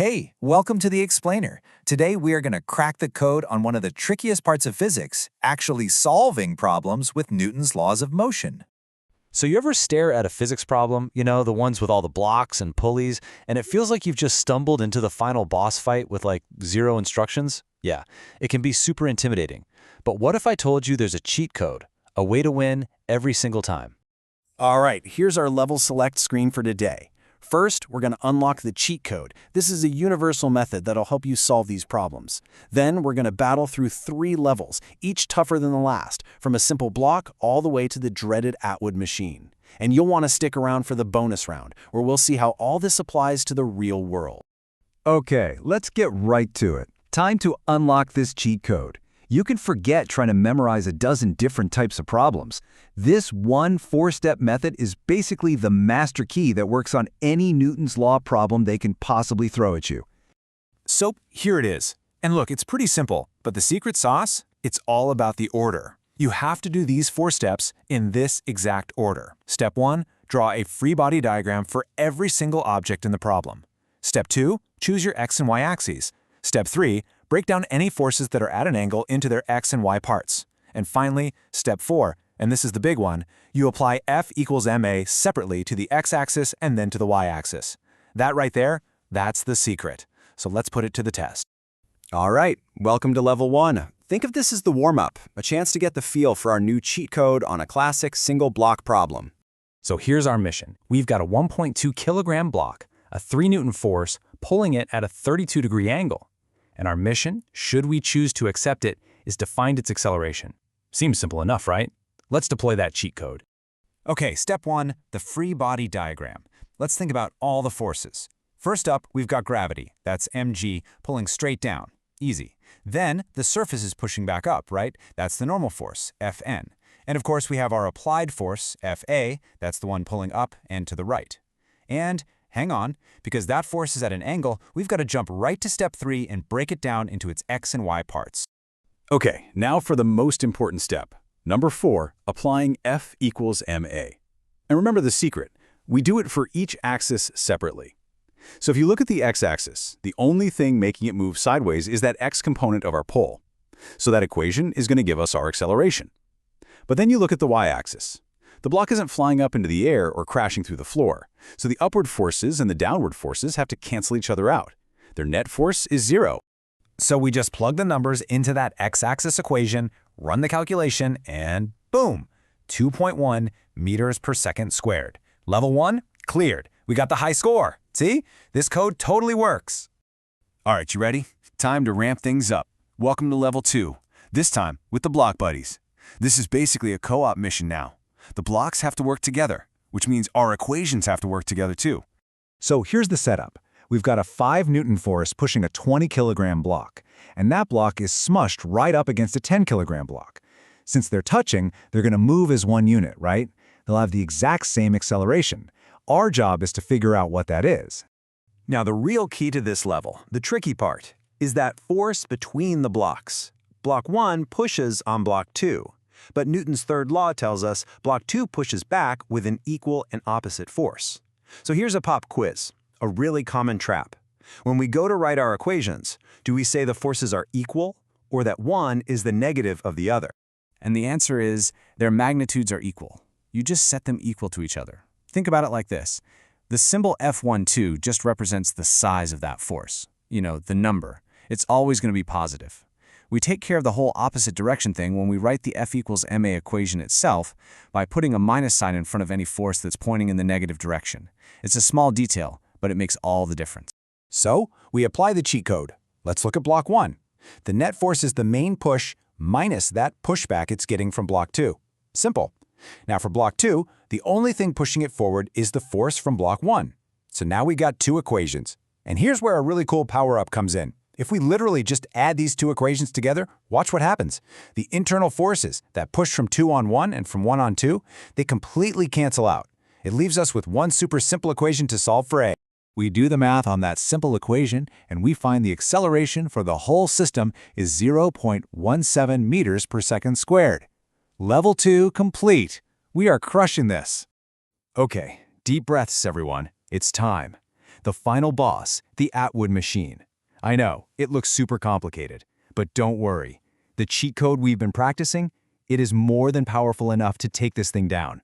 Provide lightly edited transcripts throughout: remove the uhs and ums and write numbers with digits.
Hey, welcome to the Explainer. Today we are going to crack the code on one of the trickiest parts of physics, actually solving problems with Newton's laws of motion. So you ever stare at a physics problem, the ones with all the blocks and pulleys, and it feels like you've just stumbled into the final boss fight with like zero instructions? Yeah, it can be super intimidating. But what if I told you there's a cheat code, a way to win every single time? All right, here's our level select screen for today. First, we're going to unlock the cheat code. This is a universal method that'll help you solve these problems. Then, we're going to battle through 3 levels, each tougher than the last, from a simple block all the way to the dreaded Atwood machine. And you'll want to stick around for the bonus round, where we'll see how all this applies to the real world. Okay, let's get right to it. Time to unlock this cheat code. You can forget trying to memorize a dozen different types of problems. This one 4-step method is basically the master key that works on any Newton's law problem they can possibly throw at you. So here it is. And look, it's pretty simple, but the secret sauce? It's all about the order. You have to do these 4 steps in this exact order. Step 1, draw a free body diagram for every single object in the problem. Step 2, choose your x and y axes. Step 3, break down any forces that are at an angle into their x and y parts. And finally, step 4, and this is the big one, you apply F equals ma separately to the x-axis and then to the y-axis. That right there, that's the secret. So let's put it to the test. All right, welcome to level 1. Think of this as the warm-up, a chance to get the feel for our new cheat code on a classic single block problem. So here's our mission. We've got a 1.2 kilogram block, a 3 Newton force, pulling it at a 32-degree angle. And our mission, should we choose to accept it, is to find its acceleration. Seems simple enough, right? Let's deploy that cheat code. Okay, step 1, the free body diagram. Let's think about all the forces. First up, we've got gravity. That's mg, pulling straight down. Easy. Then, the surface is pushing back up, right? That's the normal force, Fn. And of course, we have our applied force, Fa. That's the one pulling up and to the right. And hang on, because that force is at an angle, we've got to jump right to step 3 and break it down into its x and y parts. Okay, now for the most important step. Number 4, applying F equals ma. And remember the secret, we do it for each axis separately. So if you look at the x-axis, the only thing making it move sideways is that x component of our pull. So that equation is going to give us our acceleration. But then you look at the y-axis. The block isn't flying up into the air or crashing through the floor, so the upward forces and the downward forces have to cancel each other out. Their net force is 0. So we just plug the numbers into that x-axis equation, run the calculation, and boom, 2.1 meters per second squared. Level 1, cleared. We got the high score. See? This code totally works. All right, you ready? Time to ramp things up. Welcome to level 2, this time with the block buddies. This is basically a co-op mission now. The blocks have to work together, which means our equations have to work together too. So here's the setup. We've got a 5 Newton force pushing a 20 kilogram block, and that block is smushed right up against a 10 kilogram block. Since they're touching, they're going to move as one unit, right? They'll have the exact same acceleration. Our job is to figure out what that is. Now the real key to this level, the tricky part, is that force between the blocks. Block 1 pushes on block 2. But Newton's third law tells us block 2 pushes back with an equal and opposite force. So here's a pop quiz, a really common trap. When we go to write our equations, do we say the forces are equal or that one is the negative of the other? And the answer is their magnitudes are equal. You just set them equal to each other. Think about it like this. The symbol F12 just represents the size of that force. The number. It's always going to be positive. We take care of the whole opposite direction thing when we write the F equals ma equation itself by putting a minus sign in front of any force that's pointing in the negative direction. It's a small detail, but it makes all the difference. So, we apply the cheat code. Let's look at block 1. The net force is the main push minus that pushback it's getting from block 2. Simple. Now for block 2, the only thing pushing it forward is the force from block 1. So now we got 2 equations. And here's where a really cool power-up comes in. If we literally just add these 2 equations together, watch what happens. The internal forces that push from 2 on 1 and from 1 on 2, they completely cancel out. It leaves us with one super simple equation to solve for A. We do the math on that simple equation, and we find the acceleration for the whole system is 0.17 meters per second squared. Level 2 complete. We are crushing this. Okay, deep breaths, everyone. It's time. the final boss, the Atwood machine. I know, it looks super complicated, but don't worry. The cheat code we've been practicing, it is more than powerful enough to take this thing down.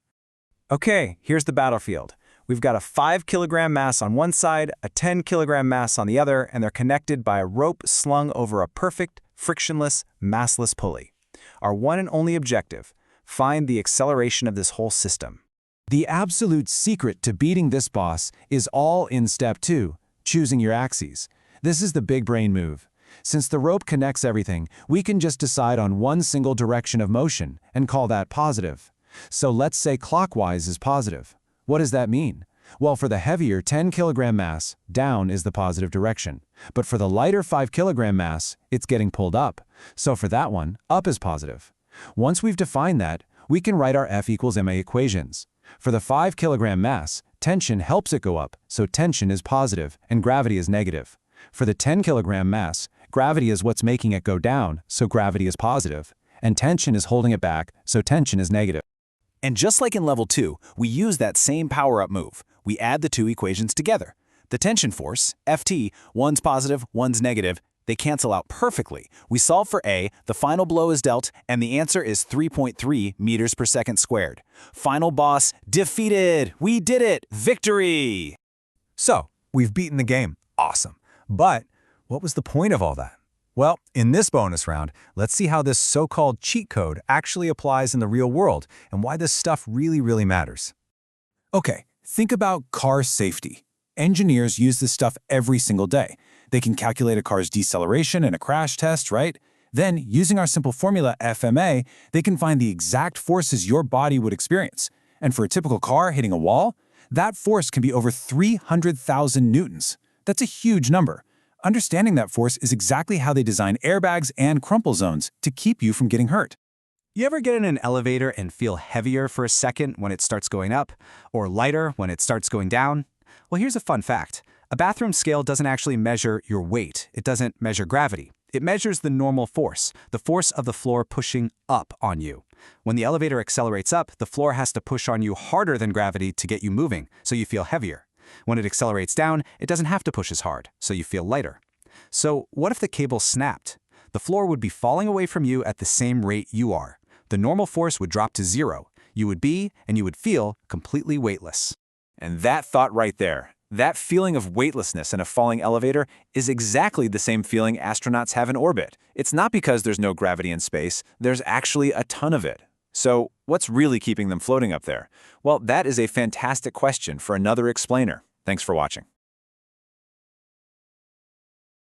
Okay, here's the battlefield. We've got a 5-kilogram mass on one side, a 10-kilogram mass on the other, and they're connected by a rope slung over a perfect, frictionless, massless pulley. Our one and only objective: find the acceleration of this whole system. The absolute secret to beating this boss is all in step 2, choosing your axes. This is the big brain move. Since the rope connects everything, we can just decide on one single direction of motion and call that positive. So let's say clockwise is positive. What does that mean? Well, for the heavier 10-kilogram mass, down is the positive direction. But for the lighter 5-kilogram mass, it's getting pulled up. So for that one, up is positive. Once we've defined that, we can write our F equals ma equations. For the 5-kilogram mass, tension helps it go up, so tension is positive and gravity is negative. For the 10-kilogram mass, gravity is what's making it go down, so gravity is positive. And tension is holding it back, so tension is negative. And just like in level 2, we use that same power-up move. We add the two equations together. The tension force, Ft, one's positive, one's negative, they cancel out perfectly. We solve for A, the final blow is dealt, and the answer is 3.3 meters per second squared. Final boss defeated! We did it! Victory! So, we've beaten the game. Awesome. But what was the point of all that? Well, in this bonus round, let's see how this so-called cheat code actually applies in the real world and why this stuff really matters. Okay, think about car safety. Engineers use this stuff every single day. They can calculate a car's deceleration in a crash test, right? Then, using our simple formula FMA, they can find the exact forces your body would experience. And for a typical car hitting a wall, that force can be over 300,000 newtons. That's a huge number. Understanding that force is exactly how they design airbags and crumple zones to keep you from getting hurt. You ever get in an elevator and feel heavier for a second when it starts going up, or lighter when it starts going down? Well, here's a fun fact. A bathroom scale doesn't actually measure your weight. It doesn't measure gravity. It measures the normal force, the force of the floor pushing up on you. When the elevator accelerates up, the floor has to push on you harder than gravity to get you moving, so you feel heavier. When it accelerates down, it doesn't have to push as hard, so you feel lighter. So what if the cable snapped? The floor would be falling away from you at the same rate you are. The normal force would drop to 0. You would be, and you would feel, completely weightless. And that thought right there, that feeling of weightlessness in a falling elevator is exactly the same feeling astronauts have in orbit. It's not because there's no gravity in space, there's actually a ton of it. So, what's really keeping them floating up there? Well, that is a fantastic question for another explainer. Thanks for watching.